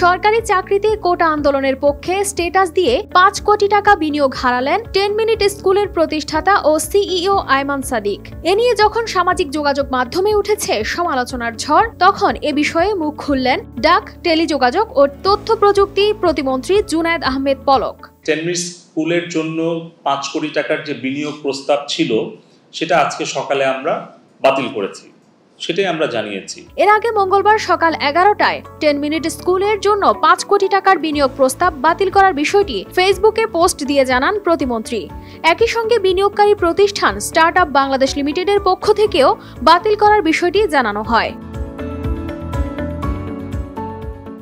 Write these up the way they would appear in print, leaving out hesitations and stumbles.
সরকারি চাকরিতে কোটা আন্দোলনের পক্ষে স্ট্যাটাস দিয়ে ৫ কোটি টাকা বিনিয়োগ হারালেন 10 মিনিট স্কুলের প্রতিষ্ঠাতা ও সিইও আয়মান সাদিক। এ নিয়ে যখন সামাজিক যোগাযোগ মাধ্যমে উঠেছে সমালোচনার ঝড়, তখন এ বিষয়ে মুখ খুললেন ডাক, টেলিযোগাযোগ ও তথ্য প্রযুক্তি প্রতিমন্ত্রী জুনায়েদ আহমেদ পলক। 10 মিনিট স্কুলের জন্য ৫ কোটি টাকার যে বিনিয়োগ প্রস্তাব ছিল সেটা আজকে সকালে আমরা বাতিল করেছি, সেটাই আমরা জানিয়েছি। এর আগে মঙ্গলবার সকাল 11টায় 10 মিনিট স্কুলের জন্য ৫ কোটি টাকার বিনিয়োগ প্রস্তাব বাতিল করার বিষয়টি ফেসবুকে পোস্ট দিয়ে জানান প্রতিমন্ত্রী। একই সঙ্গে বিনিয়োগকারী প্রতিষ্ঠান স্টার্টআপ বাংলাদেশ লিমিটেডের পক্ষ থেকেও বাতিল করার বিষয়টি জানানো হয়।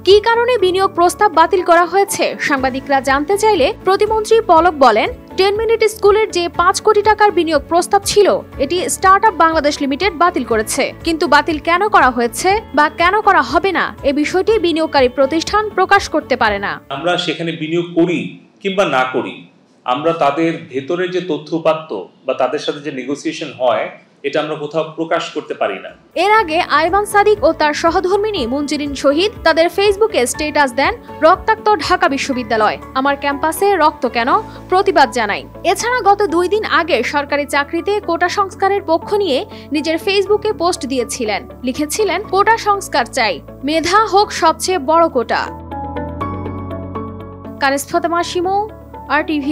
কি কারণে বিনিয়োগ প্রস্তাব বাতিল করা হয়েছে সাংবাদিকরা জানতে চাইলে প্রতিমন্ত্রী পলক বলেন, 10 মিনিট স্কুলের যে ৫ কোটি টাকার বিনিয়োগ প্রস্তাব ছিল এটি স্টার্টআপ বাংলাদেশ লিমিটেড বাতিল করেছে, কিন্তু বাতিল কেন করা হয়েছে বা কেন করা হবে না এ বিষয়টি বিনিয়োগকারী প্রতিষ্ঠান প্রকাশ করতে পারে না। আমরা সেখানে বিনিয়োগ করি কিংবা না করি, আমরা তাদের ভেতরের যে তথ্যপাত্য বা তাদের সাথে যে নেগোসিয়েশন হয় এটা আমরা কোথাও প্রকাশ করতে পারি না। এর আগে আয়মান সাদিক ও তার সহধর্মিনী মুনজিরিন শহীদ তাদের ফেসবুকে স্ট্যাটাস দেন, রক্তাক্ত ঢাকা বিশ্ববিদ্যালয়, আমার ক্যাম্পাসে রক্ত কেন, প্রতিবাদ জানাই। এছাড়া গত 2 দিন আগে সরকারি চাকরিতে কোটা সংস্কারের পক্ষ নিয়ে নিজের ফেসবুকে পোস্ট দিয়েছিলেন, লিখেছিলেন, কোটা সংস্কার চাই, মেধা হোক সবচেয়ে বড় কোটা। কানিস ফাতেমা শিমু, RTV।